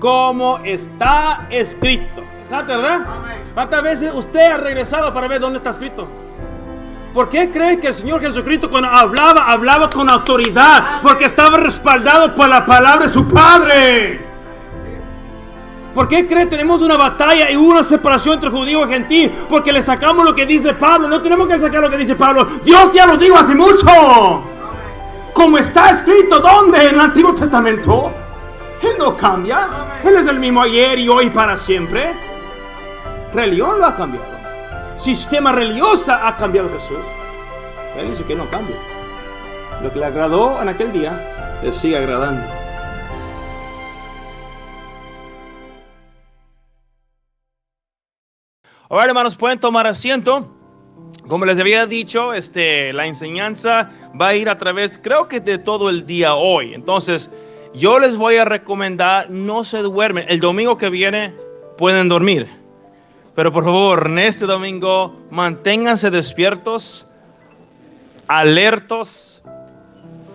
como está escrito. ¿Exacto, verdad? ¿Cuántas veces usted ha regresado para ver dónde está escrito? ¿Por qué cree que el Señor Jesucristo cuando hablaba con autoridad? Porque estaba respaldado por la palabra de su Padre. ¿Por qué cree que tenemos una batalla y una separación entre judío y gentil? Porque le sacamos lo que dice Pablo. No tenemos que sacar lo que dice Pablo. Dios ya lo dijo hace mucho. Como está escrito, ¿dónde? En el Antiguo Testamento. Él no cambia. Él es el mismo ayer y hoy para siempre. Religión lo ha cambiado. Sistema religioso ha cambiado Jesús. Él dice que no cambia. Lo que le agradó en aquel día, le sigue agradando. Ahora, hermanos, pueden tomar asiento. Como les había dicho, la enseñanza va a ir a través, creo que de todo el día hoy. Entonces, yo les voy a recomendar, no se duermen. El domingo que viene pueden dormir. Pero por favor, en este domingo, manténganse despiertos, alertos.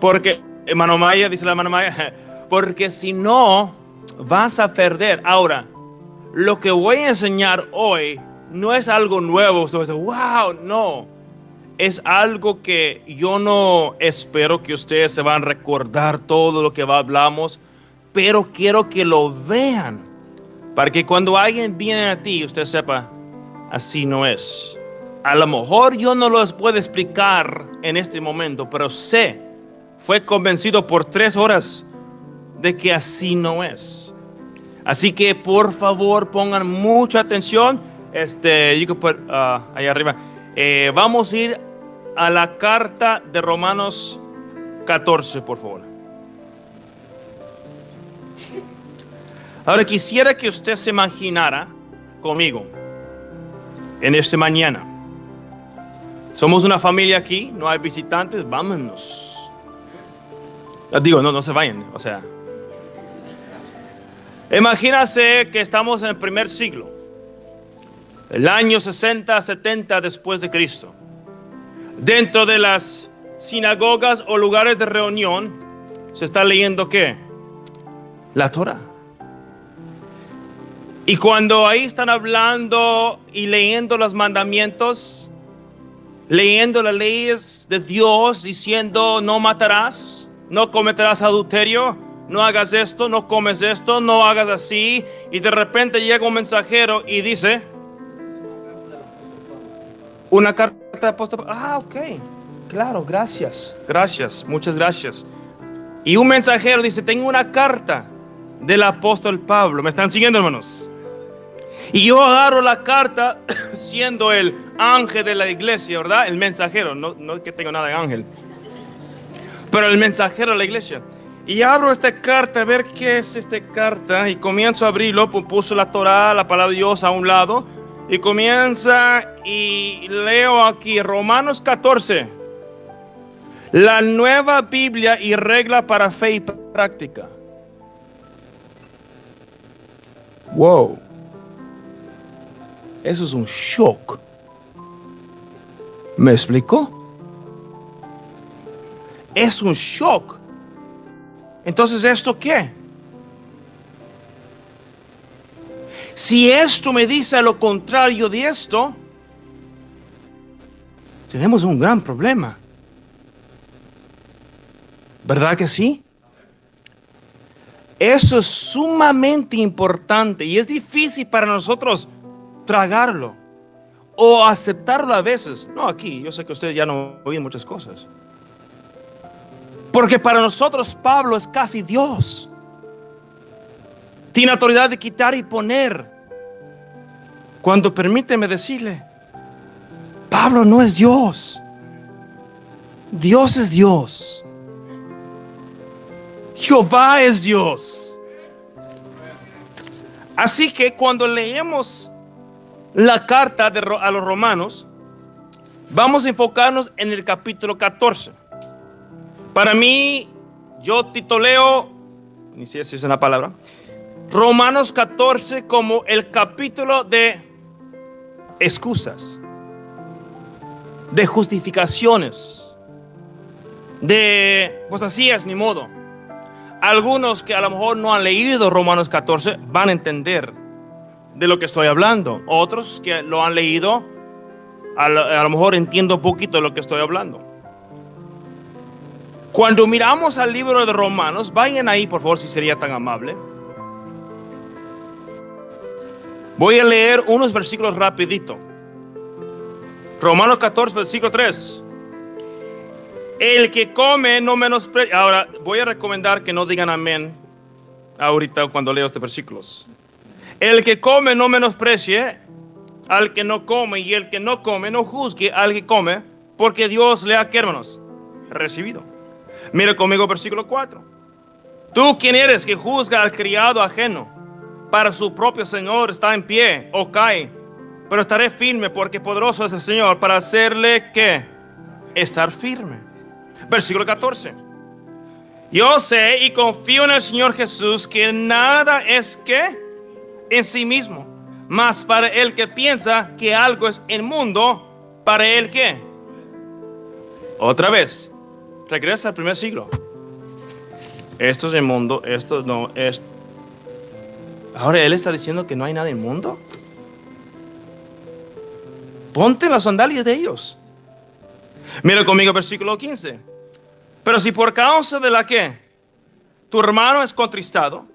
Porque, hermano Maya, dice la hermana Maya, porque si no, vas a perder. Ahora, lo que voy a enseñar hoy no es algo nuevo, wow, no. Es algo que yo no espero que ustedes se van a recordar todo lo que hablamos, pero quiero que lo vean, para que cuando alguien viene a ti, usted sepa, así no es. A lo mejor yo no los puedo explicar en este momento, pero fue convencido por 3 horas de que así no es. Así que por favor pongan mucha atención. You can put ahí arriba. Vamos a ir a la carta de Romanos 14, por favor. Ahora quisiera que usted se imaginara conmigo en esta mañana. Somos una familia aquí, no hay visitantes, vámonos. Digo, no se vayan, o sea. Imagínase que estamos en el primer siglo. El año 60, 70 después de Cristo. Dentro de las sinagogas o lugares de reunión se está leyendo ¿qué? La Torah. Y cuando ahí están hablando y leyendo los mandamientos, leyendo las leyes de Dios, diciendo no matarás, no cometerás adulterio, no hagas esto, no comes esto, no hagas así, y de repente llega un mensajero y dice: una carta de apóstol. Ok, claro, gracias, muchas gracias. Y un mensajero dice: tengo una carta del apóstol Pablo. ¿Me están siguiendo, hermanos? Y yo agarro la carta siendo el ángel de la iglesia, ¿verdad? El mensajero, no que tengo nada de ángel, pero el mensajero de la iglesia. Y abro esta carta a ver qué es esta carta, y comienzo a abrirlo. Puso la Torah, la palabra de Dios a un lado, y comienza y leo aquí Romanos 14, la nueva Biblia y regla para fe y práctica. Wow, eso es un shock. ¿Me explicó? Es un shock. Entonces, ¿esto qué? Si esto me dice lo contrario de esto, tenemos un gran problema. ¿Verdad que sí? Eso es sumamente importante y es difícil para nosotros tragarlo o aceptarlo a veces. No aquí, yo sé que ustedes ya no oyen muchas cosas. Porque para nosotros Pablo es casi Dios. Tiene autoridad de quitar y poner. Cuando permíteme decirle, Pablo no es Dios. Dios es Dios. Jehová es Dios. Así que cuando leemos la carta a los romanos, vamos a enfocarnos en el capítulo 14. Para mí, yo tituleo, ni si es una palabra, Romanos 14 como el capítulo de excusas, de justificaciones, de pues así es, ni modo. Algunos que a lo mejor no han leído Romanos 14 van a entender de lo que estoy hablando. Otros que lo han leído, a lo mejor entiendo un poquito de lo que estoy hablando. Cuando miramos al libro de Romanos, vayan ahí por favor si sería tan amable. Voy a leer unos versículos rapidito. Romanos 14, versículo 3. El que come no menosprecie. Ahora voy a recomendar que no digan amén ahorita cuando leo estos versículos. El que come no menosprecie al que no come, y el que no come no juzgue al que come, porque Dios le ha, ¿qué, hermanos? Recibido. Mira conmigo versículo 4. Tú, ¿quién eres que juzga al criado ajeno? Para su propio Señor está en pie o cae, pero estaré firme, porque poderoso es el Señor para hacerle, ¿qué? Estar firme. Versículo 14. Yo sé y confío en el Señor Jesús que nada es que en sí mismo, mas para el que piensa que algo es en mundo, para él ¿qué? Otra vez, regresa al primer siglo. Esto es el mundo, esto no es. Ahora él está diciendo que no hay nada en el mundo. Ponte las sandalias de ellos. Mira conmigo versículo 15. Pero si por causa de la que tu hermano es contristado,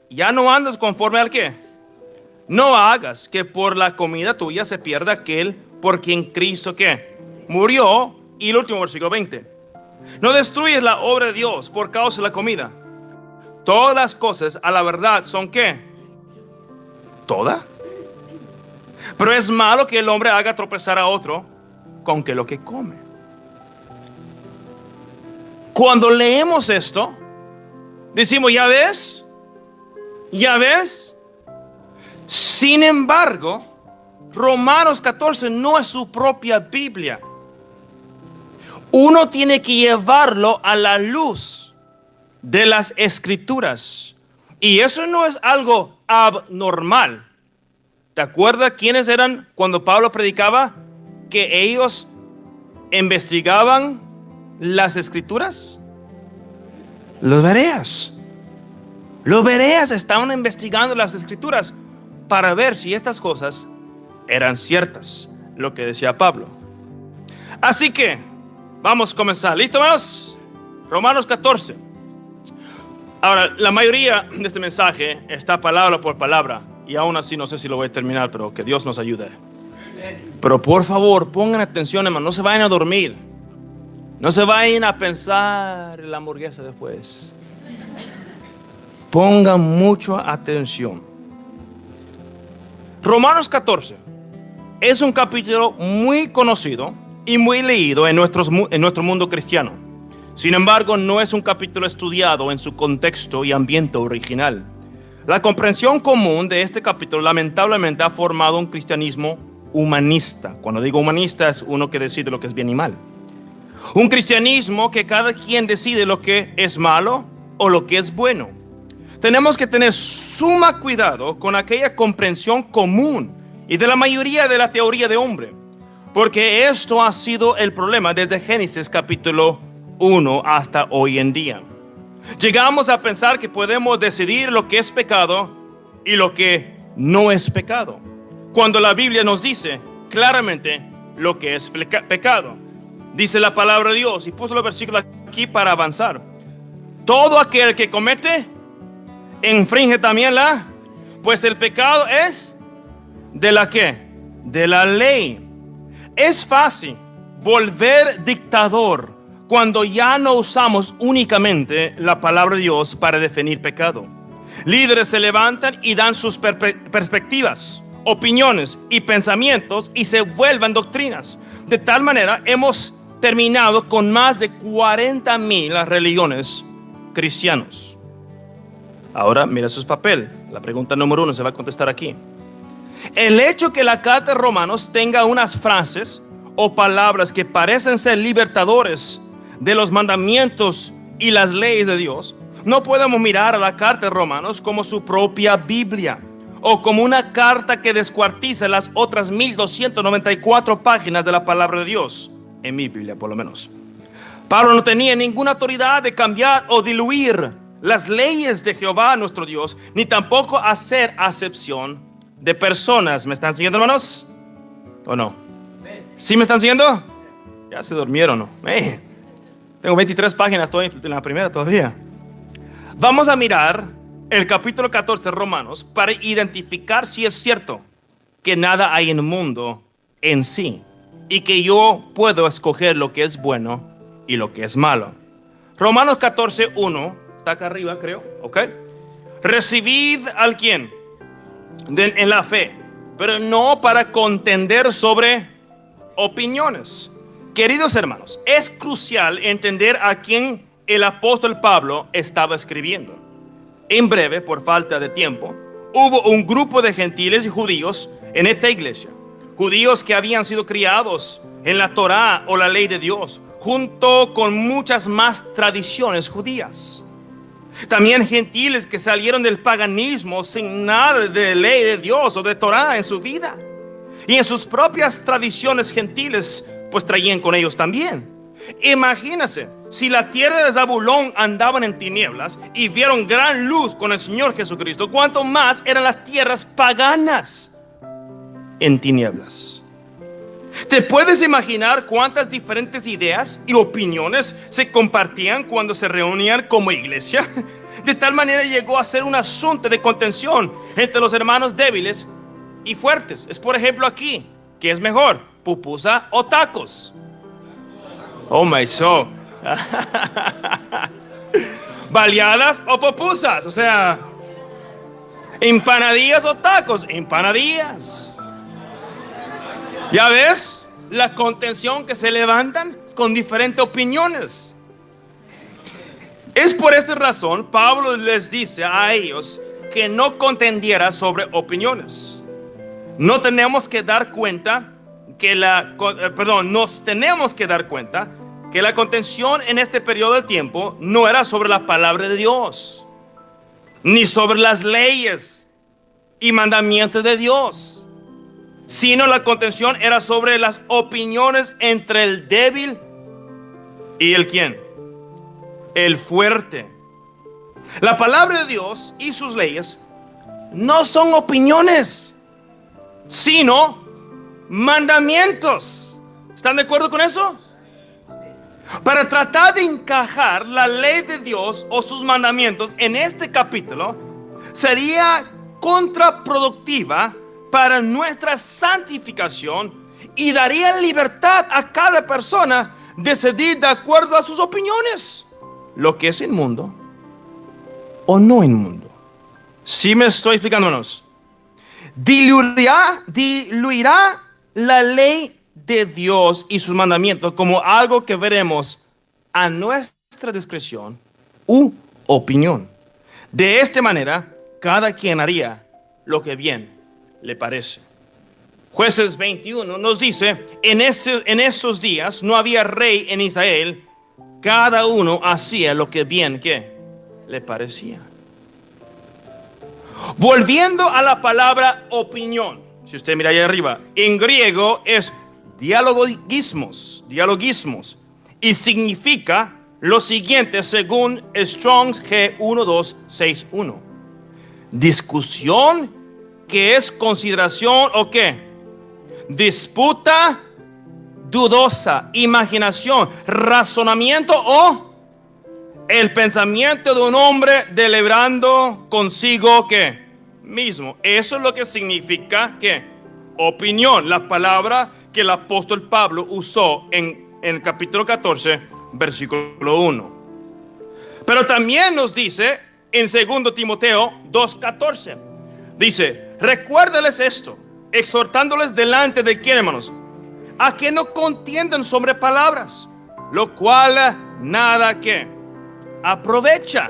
ya no andas conforme al que. No hagas que por la comida tuya se pierda aquel por quien Cristo ¿qué? Murió. Y el último versículo 20. No destruyes la obra de Dios por causa de la comida. Todas las cosas a la verdad son ¿qué? ¿Toda? Pero es malo que el hombre haga tropezar a otro con que lo que come. Cuando leemos esto, decimos, ¿ya ves? ¿Ya ves? Sin embargo, Romanos 14 no es su propia Biblia. Uno tiene que llevarlo a la luz de las Escrituras. Y eso no es algo abnormal. ¿Te acuerdas quiénes eran cuando Pablo predicaba? Que ellos investigaban las Escrituras. Los bereas. Los bereas estaban investigando las Escrituras para ver si estas cosas eran ciertas, lo que decía Pablo. Así que vamos a comenzar. ¿Listo, hermanos? Romanos 14. Ahora, la mayoría de este mensaje está palabra por palabra, y aún así no sé si lo voy a terminar, pero que Dios nos ayude. Pero por favor, pongan atención, hermano, no se vayan a dormir. No se vayan a pensar en la hamburguesa después. Pongan mucha atención. Romanos 14 es un capítulo muy conocido y muy leído en nuestro mundo cristiano. Sin embargo, no es un capítulo estudiado en su contexto y ambiente original. La comprensión común de este capítulo lamentablemente ha formado un cristianismo humanista. Cuando digo humanista, es uno que decide lo que es bien y mal. Un cristianismo que cada quien decide lo que es malo o lo que es bueno. Tenemos que tener suma cuidado con aquella comprensión común y de la mayoría de la teoría de hombre, porque esto ha sido el problema desde Génesis capítulo 1 hasta hoy en día. Llegamos a pensar que podemos decidir lo que es pecado y lo que no es pecado, cuando la Biblia nos dice claramente lo que es pecado. Dice la palabra de Dios, y puso los versículos aquí para avanzar. Todo aquel que comete infringe también pues el pecado es de la ¿qué? De la ley. Es fácil volver dictador cuando ya no usamos únicamente la palabra de Dios para definir pecado. Líderes se levantan y dan sus perspectivas, opiniones y pensamientos y se vuelven doctrinas. De tal manera hemos terminado con más de 40,000 religiones cristianos. Ahora mira sus papeles. La pregunta número 1 se va a contestar aquí. El hecho que la carta de Romanos tenga unas frases o palabras que parecen ser libertadores de los mandamientos y las leyes de Dios, no podemos mirar a la carta de Romanos como su propia Biblia o como una carta que descuartiza las otras 1294 páginas de la palabra de Dios, en mi Biblia por lo menos. Pablo no tenía ninguna autoridad de cambiar o diluir las leyes de Jehová nuestro Dios, ni tampoco hacer acepción de personas. ¿Me están siguiendo, hermanos? ¿O no? ¿Sí me están siguiendo? Ya se durmieron, ¿no? Tengo 23 páginas, estoy en la primera todavía. Vamos a mirar el capítulo 14 de Romanos para identificar si es cierto que nada hay en el mundo en sí y que yo puedo escoger lo que es bueno y lo que es malo. Romanos 14:1 está acá arriba, creo, ¿ok? Recibid al quien en la fe, pero no para contender sobre opiniones. Queridos hermanos, es crucial entender a quién el apóstol Pablo estaba escribiendo. En breve, por falta de tiempo, hubo un grupo de gentiles y judíos en esta iglesia. Judíos que habían sido criados en la Torá o la ley de Dios, junto con muchas más tradiciones judías. También gentiles que salieron del paganismo sin nada de ley de Dios o de Torá en su vida. Y en sus propias tradiciones gentiles, pues traían con ellos también. Imagínense, si la tierra de Zabulón andaban en tinieblas y vieron gran luz con el Señor Jesucristo, ¿cuánto más eran las tierras paganas en tinieblas? ¿Te puedes imaginar cuántas diferentes ideas y opiniones se compartían cuando se reunían como iglesia? De tal manera llegó a ser un asunto de contención entre los hermanos débiles y fuertes. Es por ejemplo aquí, ¿qué es mejor? ¿Pupusa o tacos? Oh my soul. ¿Baleadas o pupusas? O sea, ¿empanadillas o tacos? Empanadillas. ¿Ya ves la contención que se levantan con diferentes opiniones? Es por esta razón Pablo les dice a ellos que no contendiera sobre opiniones. No tenemos que dar cuenta que nos tenemos que dar cuenta que la contención en este periodo de tiempo no era sobre la palabra de Dios, ni sobre las leyes y mandamientos de Dios, sino la contención era sobre las opiniones entre el débil y el ¿quién? El fuerte. La palabra de Dios y sus leyes no son opiniones, sino mandamientos. ¿Están de acuerdo con eso? Para tratar de encajar la ley de Dios o sus mandamientos en este capítulo sería contraproductiva para nuestra santificación y daría libertad a cada persona de decidir de acuerdo a sus opiniones lo que es inmundo o no inmundo. ¿Sí me estoy explicando, hermanos? Diluirá la ley de Dios y sus mandamientos como algo que veremos a nuestra discreción u opinión. De esta manera, cada quien haría lo que bien le parece. Jueces 21 nos dice: en esos días no había rey en Israel, cada uno hacía lo que bien que le parecía. Volviendo a la palabra opinión, si usted mira ahí arriba, en griego es dialogismos, y significa lo siguiente según Strong's G1261: discusión que es consideración o qué, disputa dudosa, imaginación, razonamiento o el pensamiento de un hombre deliberando consigo que mismo. Eso es lo que significa que opinión, la palabra que el apóstol Pablo usó en el capítulo 14, versículo 1. Pero también nos dice en 2 Timoteo 2:14, dice: recuérdales esto, exhortándoles delante de quién, hermanos, a que no contiendan sobre palabras, lo cual nada que aprovecha.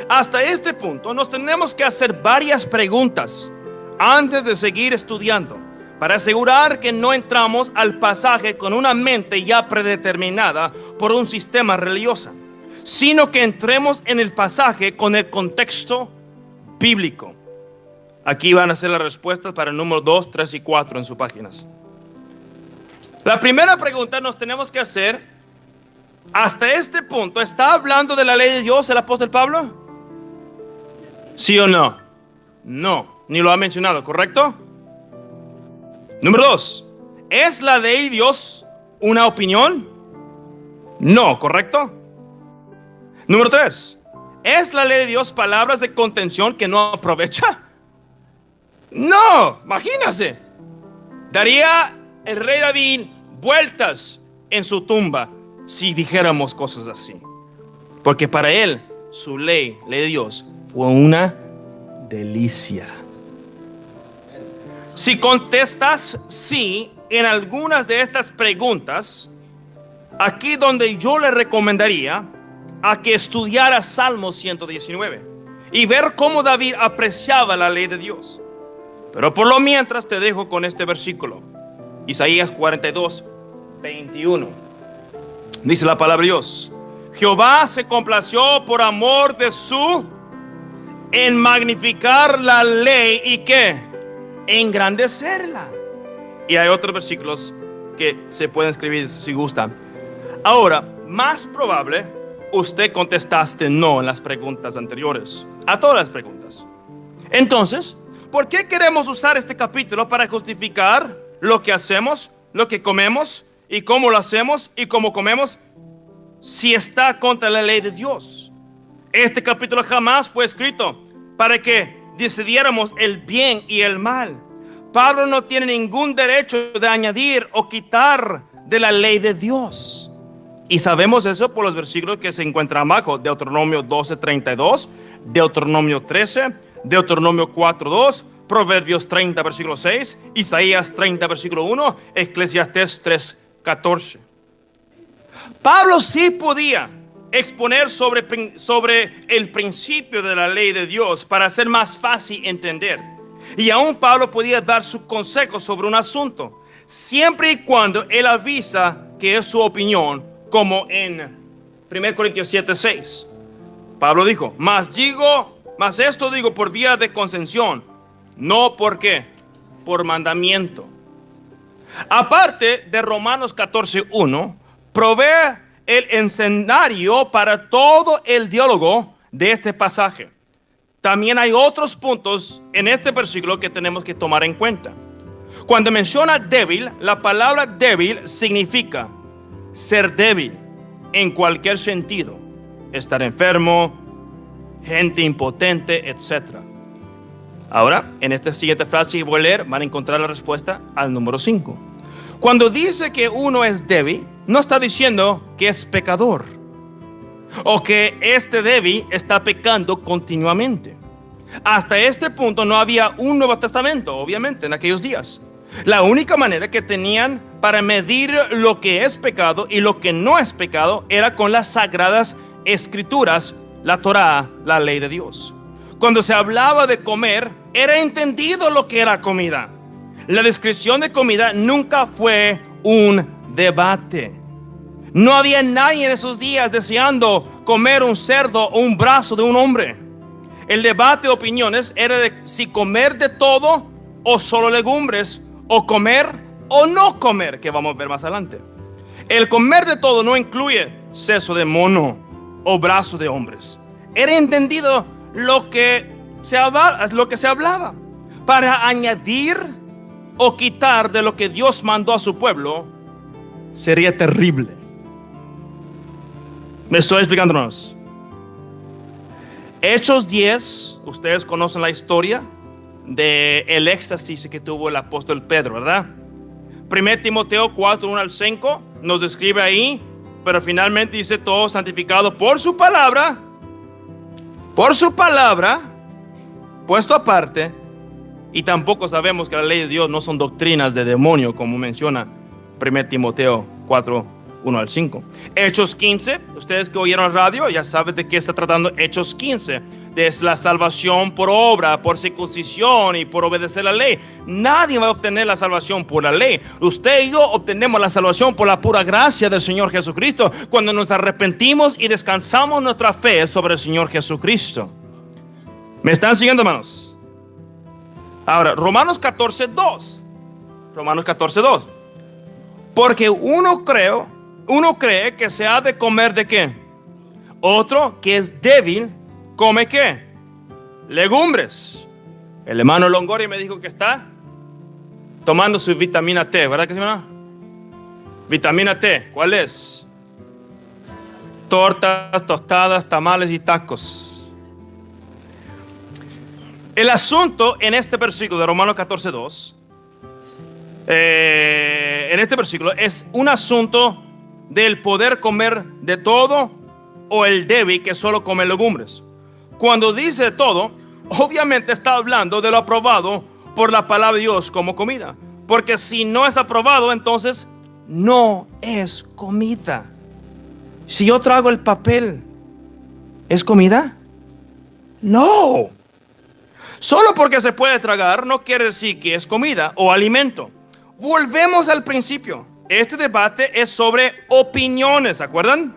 Hasta este punto nos tenemos que hacer varias preguntas antes de seguir estudiando, para asegurar que no entramos al pasaje con una mente ya predeterminada por un sistema religioso, sino que entremos en el pasaje con el contexto bíblico. Aquí van a ser las respuestas para el número 2, 3 y 4 en sus páginas. La primera pregunta nos tenemos que hacer: hasta este punto, ¿está hablando de la ley de Dios el apóstol Pablo? ¿Sí o no? No, ni lo ha mencionado, ¿correcto? Número 2. ¿Es la ley de Dios una opinión? No, ¿correcto? Número 3. ¿Es la ley de Dios palabras de contención que no aprovecha? No, imagínase. Daría el rey David vueltas en su tumba si dijéramos cosas así. Porque para él, su ley de Dios, fue una delicia. Si contestas sí en algunas de estas preguntas, aquí donde yo le recomendaría a que estudiara Salmo 119 y ver cómo David apreciaba la ley de Dios. Pero por lo mientras te dejo con este versículo, Isaías 42, 21. Dice la palabra de Dios: Jehová se complació por amor de en magnificar la ley y ¿qué? Engrandecerla. Y hay otros versículos que se pueden escribir si gustan. Ahora, más probable usted contestaste no en las preguntas anteriores, a todas las preguntas. Entonces, ¿por qué queremos usar este capítulo para justificar lo que hacemos, lo que comemos y cómo lo hacemos y cómo comemos si está contra la ley de Dios? Este capítulo jamás fue escrito para que decidiéramos el bien y el mal. Pablo no tiene ningún derecho de añadir o quitar de la ley de Dios. Y sabemos eso por los versículos que se encuentran abajo: Deuteronomio 12:32, Deuteronomio 13, Deuteronomio 4:2, Proverbios 30 versículo 6, Isaías 30 versículo 1, Eclesiastés 3:14. Pablo sí podía exponer sobre el principio de la ley de Dios para hacer más fácil entender. Y aún Pablo podía dar su consejo sobre un asunto, siempre y cuando él avisa que es su opinión, como en 1 Corintios 7:6. Pablo dijo: mas esto digo por vía de concesión, no por qué, por mandamiento. Aparte de Romanos 14:1, provee el escenario para todo el diálogo de este pasaje. También hay otros puntos en este versículo que tenemos que tomar en cuenta. Cuando menciona débil, la palabra débil significa ser débil en cualquier sentido: estar enfermo, gente impotente, etc. Ahora, en esta siguiente frase que voy a leer, van a encontrar la respuesta al número 5. Cuando dice que uno es débil, no está diciendo que es pecador o que este débil está pecando continuamente. Hasta este punto no había un Nuevo Testamento, obviamente, en aquellos días. La única manera que tenían para medir lo que es pecado y lo que no es pecado era con las sagradas escrituras, la Torá, la ley de Dios. Cuando se hablaba de comer, era entendido lo que era comida. La descripción de comida nunca fue un debate. No había nadie en esos días deseando comer un cerdo o un brazo de un hombre. El debate de opiniones era de si comer de todo o solo legumbres, o comer o no comer, que vamos a ver más adelante. El comer de todo no incluye seso de mono o brazo de hombres. Era entendido lo que se hablaba. Para añadir o quitar de lo que Dios mandó a su pueblo sería terrible. Me estoy explicándonos. Hechos 10, ustedes conocen la historia del éxtasis que tuvo el apóstol Pedro, ¿verdad? 1 Timoteo 4, 1 al 5 nos describe ahí, pero finalmente dice: todo santificado por su palabra, puesto aparte. Y tampoco sabemos que la ley de Dios no son doctrinas de demonio, como menciona 1 Timoteo 4, 1 al 5. Hechos 15, ustedes que oyeron el radio ya saben de qué está tratando Hechos 15. Es la salvación por obra, por circuncisión y por obedecer la ley. Nadie va a obtener la salvación por la ley. Usted y yo obtenemos la salvación por la pura gracia del Señor Jesucristo, cuando nos arrepentimos y descansamos nuestra fe sobre el Señor Jesucristo. ¿Me están siguiendo, hermanos? Ahora, Romanos 14:2. Porque uno cree que se ha de comer de qué. Otro que es débil come qué. legumbres. El hermano Longoria me dijo que está tomando su vitamina T, ¿verdad que sí, hermano? Vitamina T, ¿cuál es? Tortas, tostadas, tamales y tacos. El asunto en este versículo de Romanos 14:2, en este versículo es un asunto del poder comer de todo o el débil que solo come legumbres. Cuando dice todo, obviamente está hablando de lo aprobado por la palabra de Dios como comida. Porque si no es aprobado, entonces no es comida. Si yo trago el papel, ¿es comida? No. Solo porque se puede tragar no quiere decir que es comida o alimento. Volvemos al principio. Este debate es sobre opiniones, ¿se acuerdan?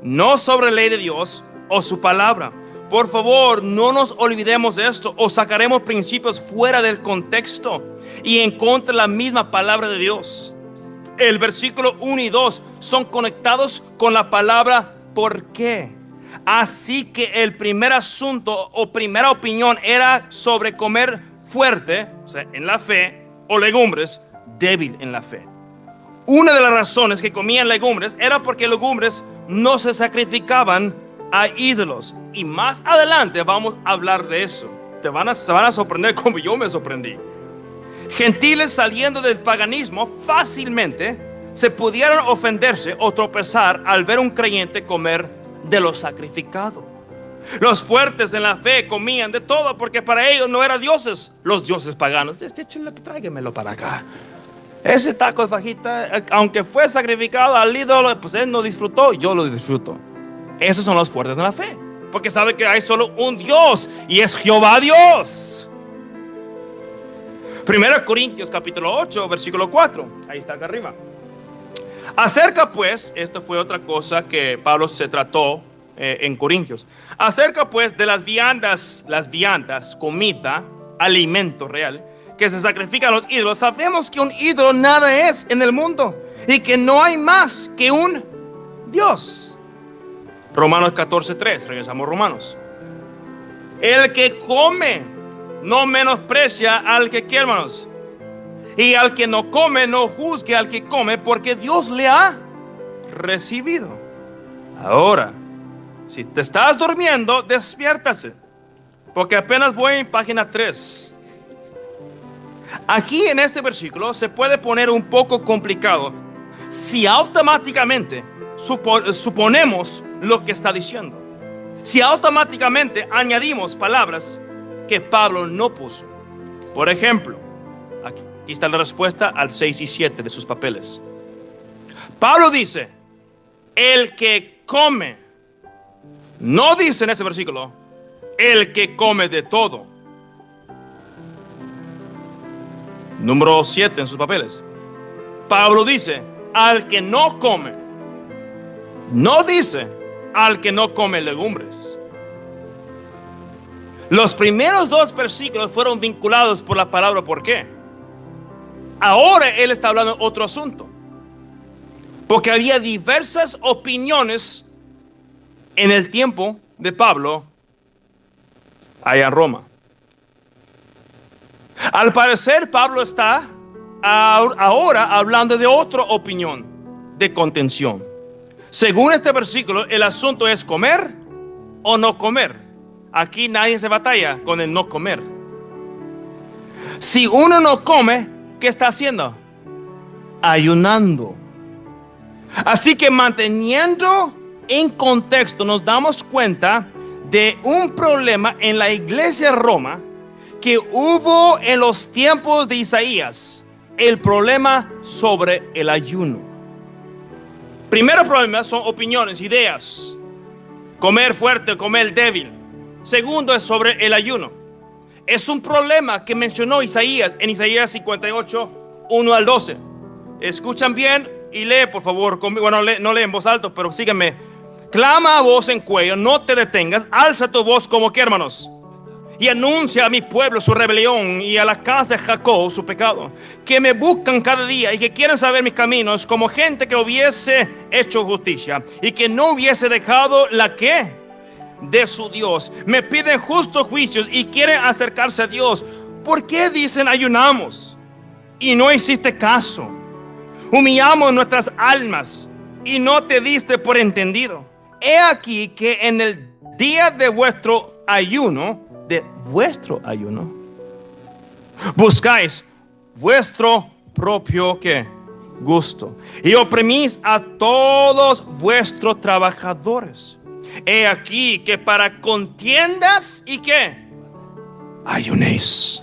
No sobre la ley de Dios o su palabra. Por favor, no nos olvidemos de esto o sacaremos principios fuera del contexto y en contra de la misma palabra de Dios. El versículo 1 y 2 son conectados con la palabra ¿por qué? Así que el primer asunto o primera opinión era sobre comer fuerte, o sea, en la fe, o legumbres, débil en la fe. Una de las razones que comían legumbres era porque legumbres no se sacrificaban a ídolos. Y más adelante vamos a hablar de eso. Se van a sorprender como yo me sorprendí. Gentiles saliendo del paganismo fácilmente se pudieron ofenderse o tropezar al ver un creyente comer de lo sacrificado. Los fuertes en la fe comían de todo porque para ellos no eran dioses, los dioses paganos. Tráigamelo para acá. Ese taco de fajita, aunque fue sacrificado al ídolo, pues él no disfrutó, yo lo disfruto. Esos son los fuertes en la fe, porque sabe que hay solo un Dios y es Jehová Dios. 1 Corintios capítulo 8 versículo 4. Ahí está acá arriba. Acerca pues, esto fue otra cosa que Pablo se trató en Corintios. Acerca pues de las viandas, comida, alimento real, que se sacrifican a los ídolos. Sabemos que un ídolo nada es en el mundo y que no hay más que un Dios. Romanos 14:3, regresamos a Romanos. El que come no menosprecia al que quiere, hermanos. Y al que no come, no juzgue al que come, porque Dios le ha recibido. Ahora, si te estás durmiendo, despiértase, porque apenas voy en página 3. Aquí en este versículo se puede poner un poco complicado si automáticamente suponemos lo que está diciendo. Si automáticamente añadimos palabras que Pablo no puso. Por ejemplo, aquí está la respuesta al 6 y 7 de sus papeles. Pablo dice, el que come. No dice en ese versículo, el que come de todo. Número 7 en sus papeles. Pablo dice, al que no come. No dice, al que no come legumbres. Los primeros dos versículos fueron vinculados por la palabra ¿por qué? Ahora él está hablando de otro asunto. Porque había diversas opiniones en el tiempo de Pablo allá en Roma. Al parecer Pablo está ahora hablando de otra opinión de contención. Según este versículo, el asunto es comer o no comer. Aquí nadie se batalla con el no comer. Si uno no come, ¿qué está haciendo? Ayunando. Así que manteniendo en contexto, nos damos cuenta de un problema en la iglesia de Roma que hubo en los tiempos de Isaías. El problema sobre el ayuno. Primero problema son opiniones, ideas. Comer fuerte, comer débil. Segundo es sobre el ayuno. Es un problema que mencionó Isaías en Isaías 58, 1 al 12. Escuchan bien y lee por favor. Bueno, no lee en voz alta, pero síganme. Clama a voz en cuello, no te detengas. Alza tu voz como que, hermanos. Y anuncia a mi pueblo su rebelión y a la casa de Jacob su pecado. Que me buscan cada día y que quieren saber mis caminos, como gente que hubiese hecho justicia y que no hubiese dejado la que de su Dios. Me piden justos juicios y quieren acercarse a Dios. ¿Por qué dicen ayunamos y no hiciste caso? Humillamos nuestras almas y no te diste por entendido. He aquí que en el día de vuestro ayuno, buscáis vuestro propio ¿qué? Gusto y oprimís a todos vuestros trabajadores. He aquí que para contiendas y ¿qué? Ayunéis.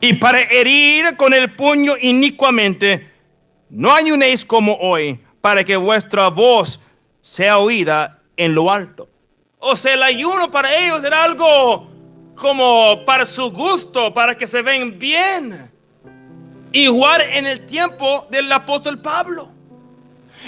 Y para herir con el puño inicuamente, no ayunéis como hoy, para que vuestra voz sea oída en lo alto. O sea, el ayuno para ellos era algo como para su gusto, para que se ven bien. Igual en el tiempo del apóstol Pablo.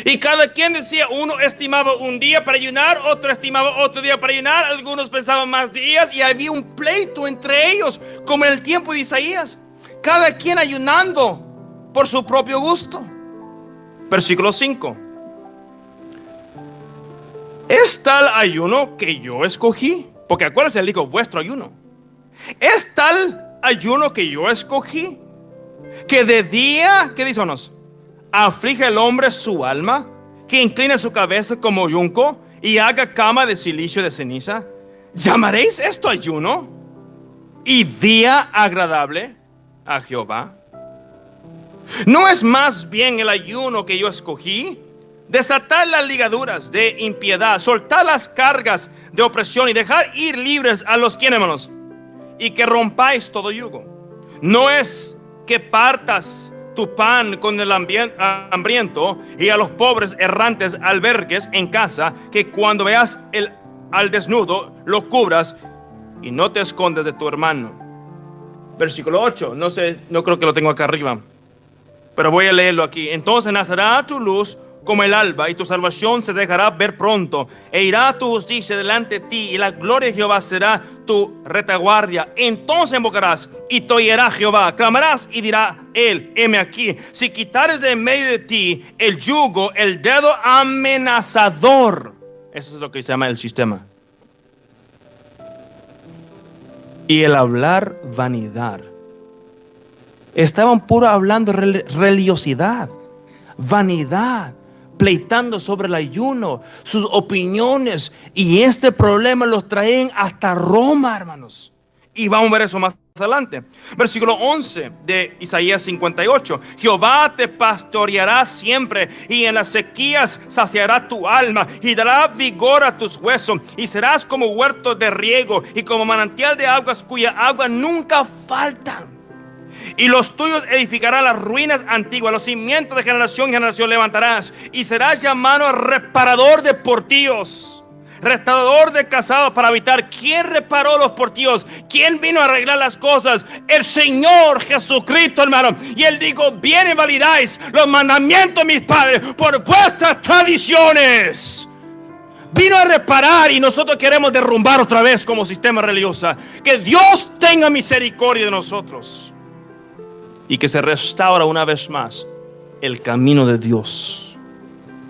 Y cada quien decía, uno estimaba un día para ayunar, otro estimaba otro día para ayunar, algunos pensaban más días y había un pleito entre ellos, como en el tiempo de Isaías. Cada quien ayunando por su propio gusto. Versículo 5. Es tal ayuno que yo escogí, porque acuérdense, él dijo vuestro ayuno. Es tal ayuno que yo escogí, que de día, ¿qué dice? Aflige el hombre su alma, que incline su cabeza como yunco y haga cama de silicio de ceniza. ¿Llamaréis esto ayuno y día agradable a Jehová? ¿No es más bien el ayuno que yo escogí? Desatar las ligaduras de impiedad, soltar las cargas de opresión y dejar ir libres a los quienes, hermanos, y que rompáis todo yugo. No es que partas tu pan con el hambriento y a los pobres errantes albergues en casa, que cuando veas al desnudo lo cubras y no te escondes de tu hermano. Versículo 8, no creo que lo tengo acá arriba, pero voy a leerlo aquí. Entonces nacerá tu luz como el alba, y tu salvación se dejará ver pronto, e irá tu justicia delante de ti, y la gloria de Jehová será tu retaguardia. Entonces invocarás y te oirá Jehová, clamarás y dirá él, heme aquí. Si quitares de en medio de ti el yugo, el dedo amenazador, eso es lo que se llama el sistema, y el hablar vanidad. Estaban puro hablando religiosidad, vanidad, pleitando sobre el ayuno, sus opiniones, y este problema los traen hasta Roma, hermanos. Y vamos a ver eso más adelante. Versículo 11 de Isaías 58. Jehová te pastoreará siempre, y en las sequías saciará tu alma, y dará vigor a tus huesos, y serás como huerto de riego, y como manantial de aguas cuya agua nunca falta. Y los tuyos edificarán las ruinas antiguas, los cimientos de generación en generación levantarás, y serás llamado reparador de portillos, restaurador de casados para habitar. ¿Quién reparó los portillos? ¿Quién vino a arreglar las cosas? El Señor Jesucristo, hermano. Y él dijo, bien invalidáis los mandamientos de mis padres por vuestras tradiciones. Vino a reparar, y nosotros queremos derrumbar otra vez como sistema religioso. Que Dios tenga misericordia de nosotros y que se restaura una vez más el camino de Dios.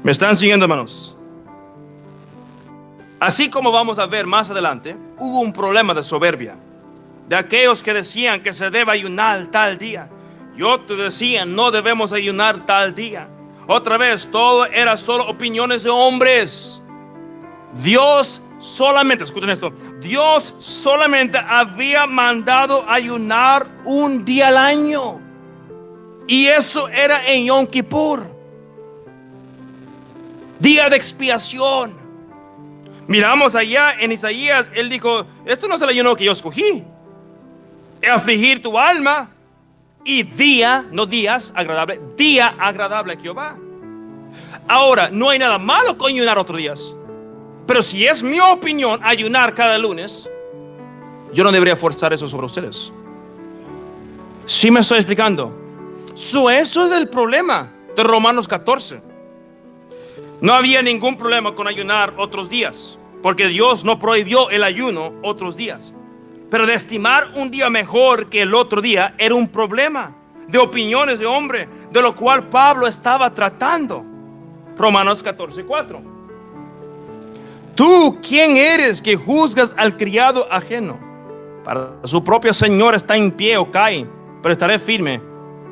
¿Me están siguiendo, hermanos? Así como vamos a ver más adelante, hubo un problema de soberbia de aquellos que decían que se debe ayunar tal día, y otros decían no debemos ayunar tal día. Otra vez, todo era solo opiniones de hombres. Dios solamente, escuchen esto, Dios solamente había mandado ayunar un día al año, y eso era en Yom Kippur, día de expiación. Miramos allá en Isaías, él dijo, esto no es el ayuno que yo escogí, afligir tu alma, y día, no días agradable, día agradable a Jehová. Ahora, no hay nada malo con ayunar otros días, pero si es mi opinión ayunar cada lunes, yo no debería forzar eso sobre ustedes. ¿Sí me estoy explicando? Eso es el problema de Romanos 14. No había ningún problema con ayunar otros días, porque Dios no prohibió el ayuno otros días. Pero de estimar un día mejor que el otro día era un problema de opiniones de hombre, de lo cual Pablo estaba tratando. Romanos 14:4. ¿Tú quién eres que juzgas al criado ajeno? Para su propio Señor está en pie o cae, pero estaré firme,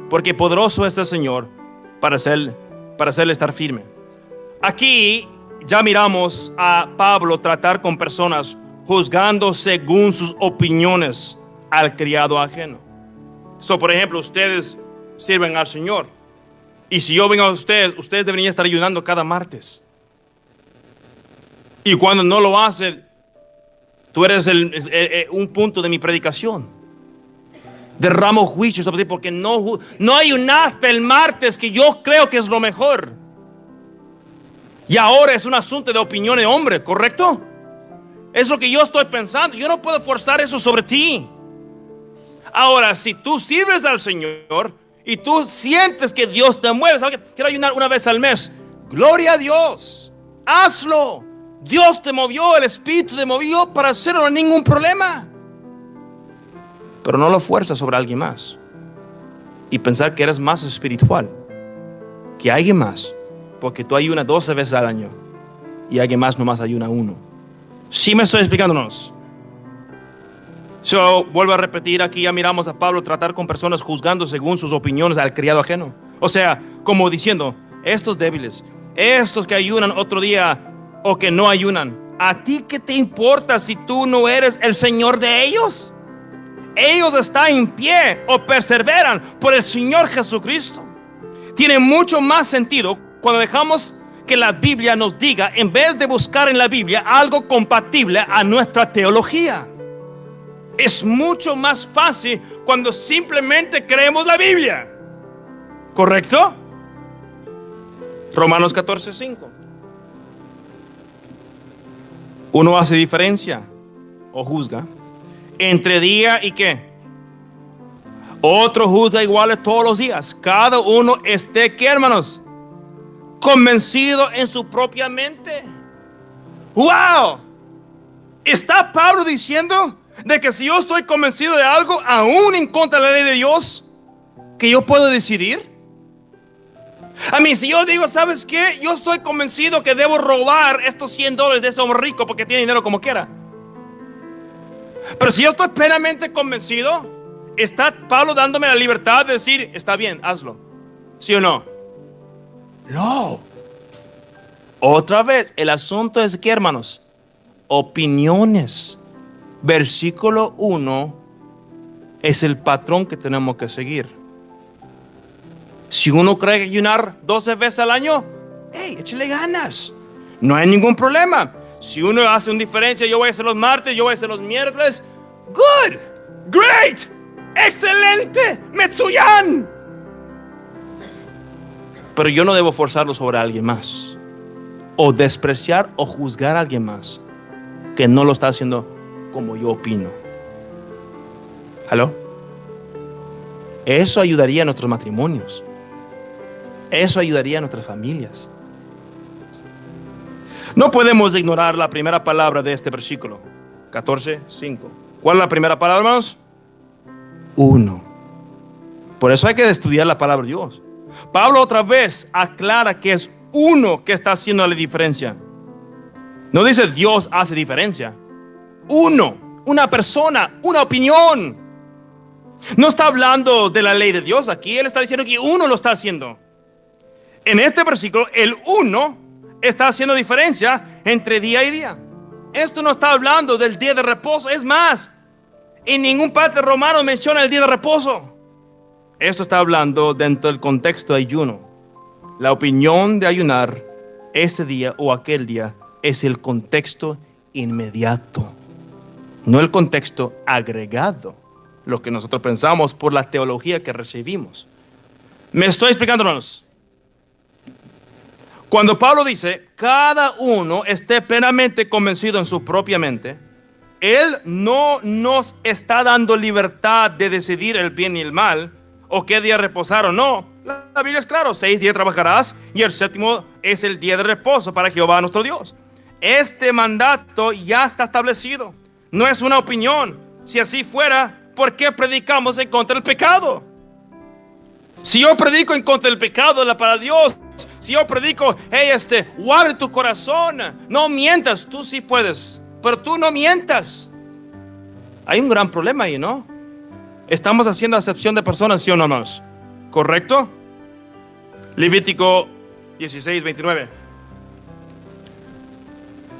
porque poderoso es el Señor para hacerle estar firme. Aquí ya miramos a Pablo tratar con personas juzgando según sus opiniones al criado ajeno. Por ejemplo, ustedes sirven al Señor, y si yo vengo a ustedes deberían estar ayunando cada martes. Y cuando no lo hacen, tú eres un punto de mi predicación. Derramo juicio sobre ti porque no ayunaste el martes, que yo creo que es lo mejor. Y ahora es un asunto de opinión de hombre, ¿correcto? Es lo que yo estoy pensando. Yo no puedo forzar eso sobre ti. Ahora, si tú sirves al Señor y tú sientes que Dios te mueve, ¿sabes? Quiero ayunar una vez al mes. Gloria a Dios. Hazlo. Dios te movió, el Espíritu te movió para hacerlo, no hay ningún problema. Pero no lo fuerzas sobre alguien más y pensar que eres más espiritual que alguien más, porque tú ayunas 12 veces al año y alguien más nomás ayuna 1. ¿Sí me estoy explicándonos? Vuelvo a repetir, aquí ya miramos a Pablo tratar con personas juzgando según sus opiniones al criado ajeno. O sea, como diciendo, estos débiles, estos que ayunan otro día o que no ayunan, ¿a ti qué te importa si tú no eres el Señor de ellos? Ellos están en pie o perseveran por el Señor Jesucristo. Tiene mucho más sentido cuando dejamos que la Biblia nos diga, en vez de buscar en la Biblia algo compatible a nuestra teología. Es mucho más fácil cuando simplemente creemos la Biblia. ¿Correcto? Romanos 14:5. Uno hace diferencia o juzga entre día y qué. Otro juzga iguales todos los días. Cada uno esté, ¿qué, hermanos? Convencido en su propia mente. ¡Wow! ¿Está Pablo diciendo de que si yo estoy convencido de algo, aún en contra de la ley de Dios, que yo puedo decidir? A mí, si yo digo, ¿sabes qué? Yo estoy convencido que debo robar estos $100 de ese hombre rico porque tiene dinero como quiera. Pero si yo estoy plenamente convencido, ¿está Pablo dándome la libertad de decir, está bien, hazlo? ¿Sí o no? No. Otra vez, el asunto es que, hermanos, opiniones. Versículo 1 es el patrón que tenemos que seguir. Si uno cree que ayunar 12 veces al año, hey, échale ganas. No hay ningún problema. Si uno hace una diferencia, yo voy a hacer los martes, yo voy a hacer los miércoles. Good, great, excelente, Metsuyan. Pero yo no debo forzarlo sobre alguien más, o despreciar o juzgar a alguien más que no lo está haciendo como yo opino. ¿Aló? Eso ayudaría a nuestros matrimonios. Eso ayudaría a nuestras familias. No podemos ignorar la primera palabra de este versículo 14:5. ¿Cuál es la primera palabra, hermanos? Uno. Por eso hay que estudiar la palabra de Dios. Pablo otra vez aclara que es uno que está haciendo la diferencia. No dice Dios hace diferencia. Uno, una persona, una opinión. No está hablando de la ley de Dios aquí. Él está diciendo que uno lo está haciendo. En este versículo, el uno está haciendo diferencia entre día y día. Esto no está hablando del día de reposo. Es más, en ningún parte romano menciona el día de reposo. Esto está hablando dentro del contexto de ayuno. La opinión de ayunar ese día o aquel día es el contexto inmediato, no el contexto agregado, lo que nosotros pensamos por la teología que recibimos. ¿Me estoy explicando, hermanos? Cuando Pablo dice, cada uno esté plenamente convencido en su propia mente, Él no nos está dando libertad de decidir el bien y el mal, o qué día reposar o no. La Biblia es claro, 6 días trabajarás y el 7º es el día de reposo para Jehová nuestro Dios. Este mandato ya está establecido, no es una opinión. Si así fuera, ¿por qué predicamos en contra del pecado? Si yo predico en contra del pecado, para Dios Si yo predico, hey, guarda tu corazón, no mientas. Tú sí puedes, pero tú no mientas. Hay un gran problema ahí, ¿no? Estamos haciendo acepción de personas, ¿sí o no, hermanos? ¿Correcto? Levítico 16:29.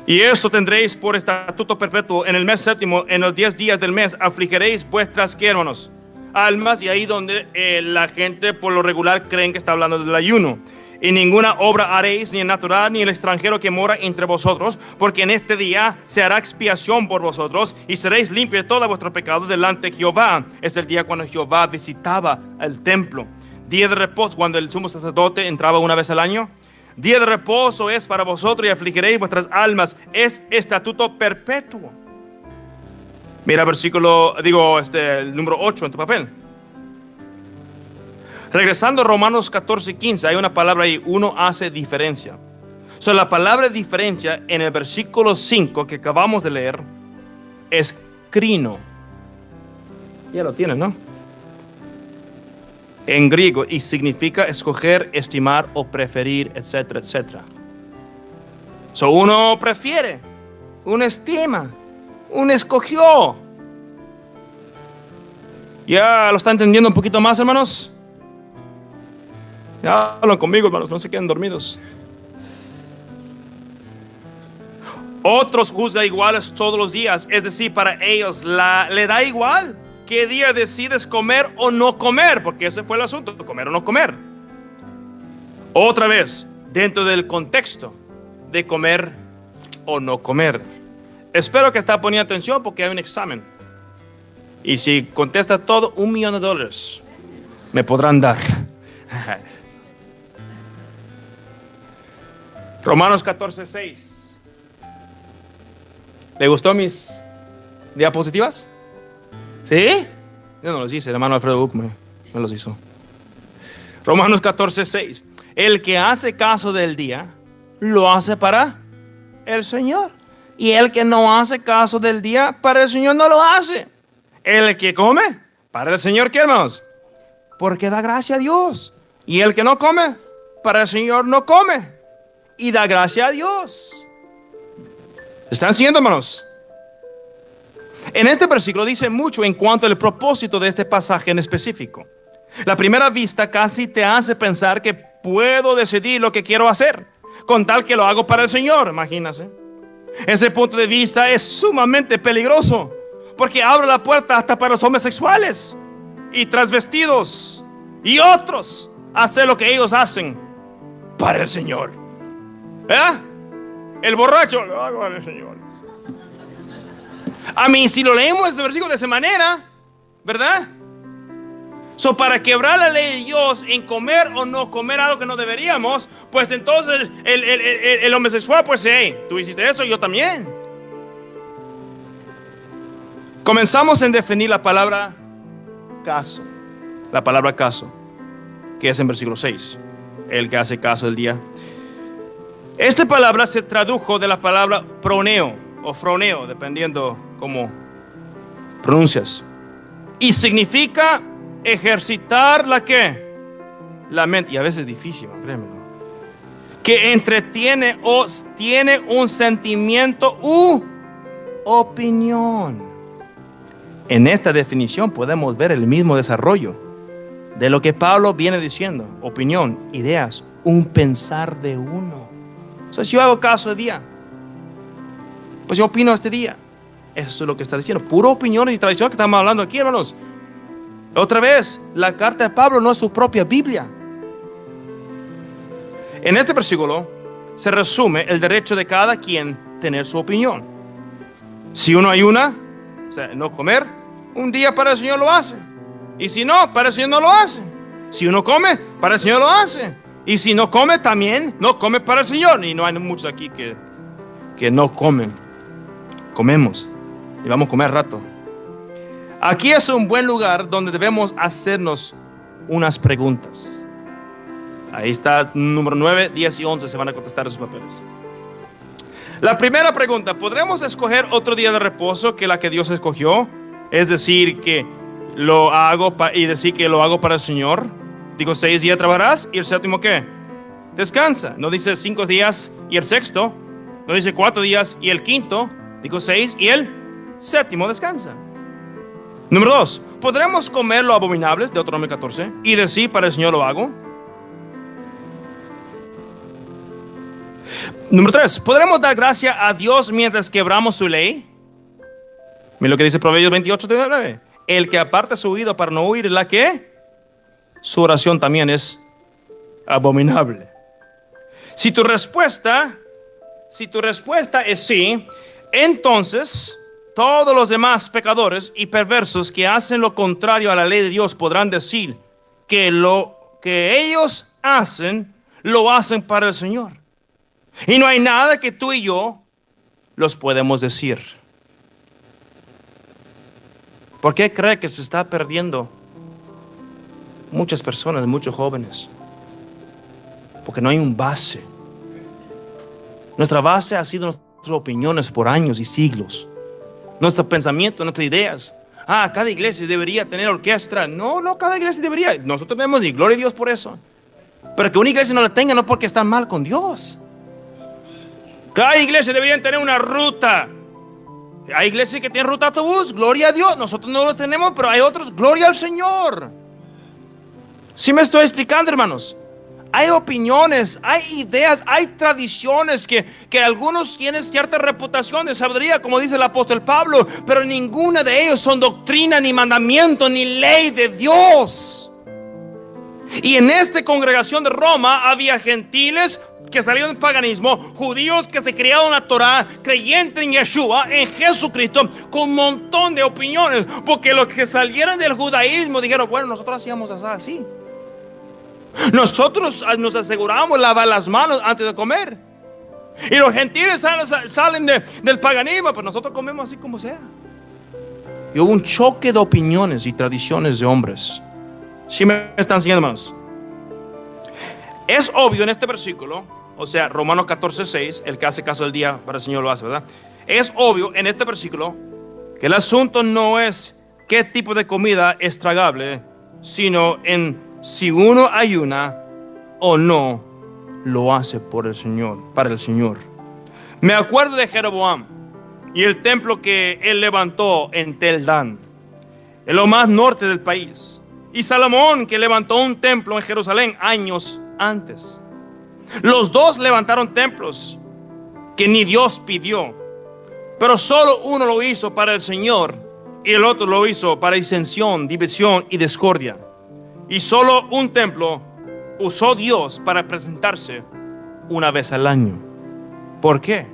Y esto tendréis por estatuto perpetuo: en el mes séptimo, en los 10 días del mes, afligiréis vuestras, ¿qué, hermanos? Almas. Y ahí donde la gente por lo regular creen que está hablando del ayuno. Y ninguna obra haréis, ni el natural, ni el extranjero que mora entre vosotros, porque en este día se hará expiación por vosotros, y seréis limpios de todos vuestros pecados delante de Jehová. Es el día cuando Jehová visitaba el templo. Día de reposo, cuando el sumo sacerdote entraba una vez al año. Día de reposo es para vosotros, y afligiréis vuestras almas. Es estatuto perpetuo. Mira el número 8 en tu papel. Regresando a Romanos 14:15, hay una palabra ahí: uno hace diferencia. La palabra diferencia en el versículo 5 que acabamos de leer es crino. Ya lo tienes, ¿no? En griego, y significa escoger, estimar o preferir, etcétera, etcétera. Uno prefiere, uno estima, uno escogió. ¿Ya lo está entendiendo un poquito más, hermanos? Ya hablan conmigo, hermanos, no se queden dormidos. Otros juzgan iguales todos los días, es decir, para ellos le da igual qué día decides comer o no comer, porque ese fue el asunto, comer o no comer. Otra vez, dentro del contexto de comer o no comer. Espero que está poniendo atención, porque hay un examen. Y si contesta todo, $1,000,000 me podrán dar. Romanos 14:6. ¿Le gustó mis diapositivas? ¿Sí? Yo no los hice, el hermano Alfredo Buch me los hizo. Romanos 14:6. El que hace caso del día, lo hace para el Señor. Y el que no hace caso del día, para el Señor no lo hace. El que come, para el Señor, ¿qué, hermanos? Porque da gracia a Dios. Y el que no come, para el Señor no come, y da gracia a Dios. ¿Están siguiendo, hermanos? En este versículo dice mucho en cuanto al propósito de este pasaje en específico. La primera vista casi te hace pensar que puedo decidir lo que quiero hacer, con tal que lo hago para el Señor. Imagínense. Ese punto de vista es sumamente peligroso, porque abre la puerta hasta para los homosexuales y transvestidos y otros a hacer lo que ellos hacen para el Señor. El borracho, lo hago para el Señor. A mí, si lo leemos este versículo de esa manera, ¿verdad? Para quebrar la ley de Dios en comer o no comer algo que no deberíamos, pues entonces el homosexual, pues hey, tú hiciste eso, yo también. Comenzamos en definir la palabra caso. La palabra caso, que es en versículo 6. El que hace caso del día. Esta palabra se tradujo de la palabra proneo o froneo, dependiendo cómo pronuncias. Y significa ejercitar la mente. Y a veces es difícil, créemelo. Que entretiene o tiene un sentimiento u opinión. En esta definición podemos ver el mismo desarrollo de lo que Pablo viene diciendo: opinión, ideas, un pensar de uno. Si yo hago caso de día, pues yo opino este día. Eso es lo que está diciendo. Pura opinión y tradición que estamos hablando aquí, hermanos. Otra vez, la carta de Pablo no es su propia Biblia. En este versículo se resume el derecho de cada quien tener su opinión. Si uno ayuna, o sea, no comer, un día para el Señor lo hace. Y si no, para el Señor no lo hace. Si uno come, para el Señor lo hace. Y si no come, también no come para el Señor. Y no hay muchos aquí que no comen. Comemos y vamos a comer rato. Aquí es un buen lugar donde debemos hacernos unas preguntas. Ahí está, número 9, 10 y 11 se van a contestar en sus papeles. La primera pregunta: ¿podremos escoger otro día de reposo que la que Dios escogió? Es decir, que lo hago y decir que lo hago para el Señor. Digo, 6 días trabajarás y el séptimo, ¿qué? descansa. No dice 5 días y el sexto. No dice 4 días y el quinto. Digo 6 y el séptimo descansa. Número 2. ¿Podremos comer lo abominable? Deuteronomio 14. Y decir, para el Señor lo hago. Número 3. ¿Podremos dar gracia a Dios mientras quebramos su ley? Mira lo que dice Proverbios 28:9. El que aparta su oído para no oír la que su oración también es abominable. Si tu respuesta es sí, entonces todos los demás pecadores y perversos que hacen lo contrario a la ley de Dios podrán decir que lo que ellos hacen, lo hacen para el Señor. Y no hay nada que tú y yo los podemos decir. ¿Por qué cree que se está perdiendo muchas personas, muchos jóvenes? Porque no hay un base. Nuestra base ha sido nuestras opiniones por años y siglos. Nuestro pensamiento, nuestras ideas. Cada iglesia debería tener orquesta. No, cada iglesia debería. Nosotros tenemos y gloria a Dios por eso. Pero que una iglesia no la tenga no porque están mal con Dios. Cada iglesia debería tener una ruta. Hay iglesias que tienen ruta autobús, gloria a Dios. Nosotros no lo tenemos, pero hay otros, gloria al Señor. ¿Sí me estoy explicando, hermanos? Hay opiniones, hay ideas, hay tradiciones que algunos tienen cierta reputación de sabiduría, como dice el apóstol Pablo, pero ninguna de ellos son doctrina, ni mandamiento, ni ley de Dios. Y en esta congregación de Roma había gentiles que salieron del paganismo, judíos que se criaron en la Torah, creyentes en Yeshua, en Jesucristo, con un montón de opiniones, porque los que salieron del judaísmo dijeron, bueno, nosotros hacíamos así. Nosotros nos aseguramos lavar las manos antes de comer. Y los gentiles salen del paganismo, pero nosotros comemos así como sea. Y hubo un choque de opiniones y tradiciones de hombres. ¿Sí me están siguiendo, hermanos? Es obvio en este versículo, o sea, Romanos 14:6, el que hace caso del día para el Señor lo hace, ¿verdad? Es obvio en este versículo que el asunto no es qué tipo de comida es tragable, sino en si uno ayuna o no lo hace por el Señor, para el Señor. Me acuerdo de Jeroboam y el templo que él levantó en Tel Dan, en lo más norte del país, y Salomón, que levantó un templo en Jerusalén años antes. Los dos levantaron templos que ni Dios pidió, pero solo uno lo hizo para el Señor y el otro lo hizo para disensión, división y discordia. Y solo un templo usó Dios para presentarse una vez al año. ¿Por qué?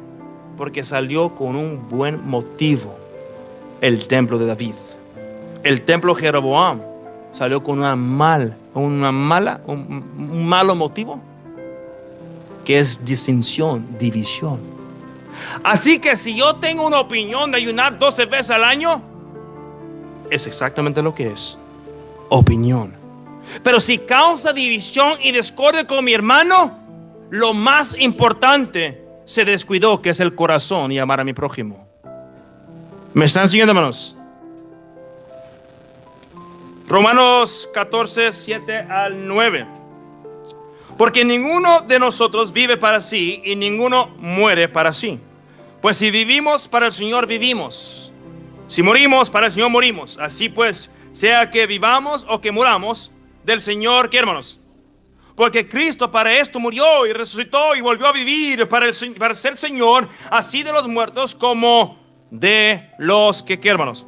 Porque salió con un buen motivo el templo de David. El templo de Jeroboam salió con un malo motivo, que es disensión, división. Así que si yo tengo una opinión de ayunar 12 veces al año, es exactamente lo que es: opinión. Pero si causa división y discordia con mi hermano, lo más importante se descuidó, que es el corazón y amar a mi prójimo. ¿Me están siguiendo, hermanos? Romanos 14:7-9. Porque ninguno de nosotros vive para sí y ninguno muere para sí. Pues si vivimos, para el Señor vivimos. Si morimos, para el Señor morimos. Así pues, sea que vivamos o que muramos, del Señor, ¿qué, hermanos? Porque Cristo para esto murió y resucitó y volvió a vivir para ser Señor, así de los muertos como de los que, ¿qué, hermanos?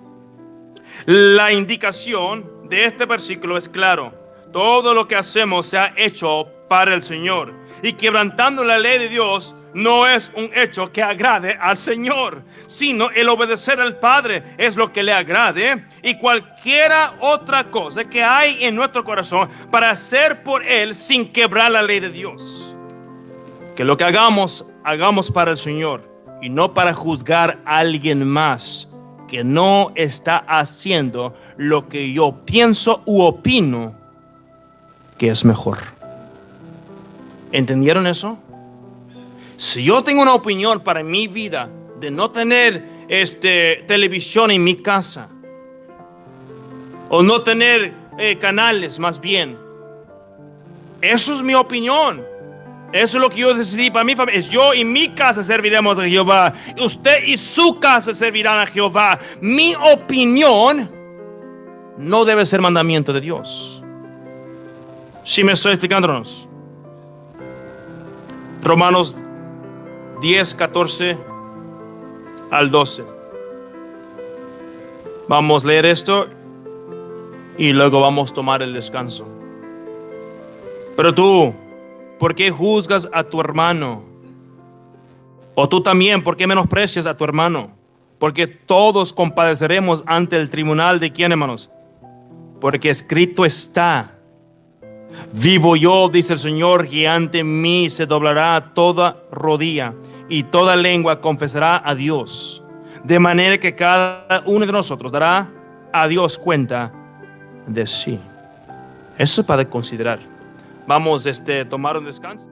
La indicación de este versículo es claro: todo lo que hacemos se ha hecho para el Señor, y quebrantando la ley de Dios no es un hecho que agrade al Señor, sino el obedecer al Padre es lo que le agrade, y cualquiera otra cosa que hay en nuestro corazón para hacer por Él sin quebrar la ley de Dios. Que lo que hagamos para el Señor y no para juzgar a alguien más que no está haciendo lo que yo pienso u opino que es mejor. ¿Entendieron eso? Si yo tengo una opinión para mi vida de no tener televisión en mi casa, o no tener canales, más bien, eso es mi opinión. Eso es lo que yo decidí para mi familia. Es yo y mi casa serviremos a Jehová. Usted y su casa servirán a Jehová. Mi opinión no debe ser mandamiento de Dios. Si me estoy explicándonos. Romanos 10, 14 al 12. Vamos a leer esto y luego vamos a tomar el descanso. Pero tú, ¿por qué juzgas a tu hermano? O tú también, ¿por qué menosprecias a tu hermano? Porque todos compadeceremos ante el tribunal de ¿quién, hermanos? Porque escrito está: vivo yo, dice el Señor, y ante mí se doblará toda rodilla y toda lengua confesará a Dios. De manera que cada uno de nosotros dará a Dios cuenta de sí. Eso es para considerar. Vamos a tomar un descanso.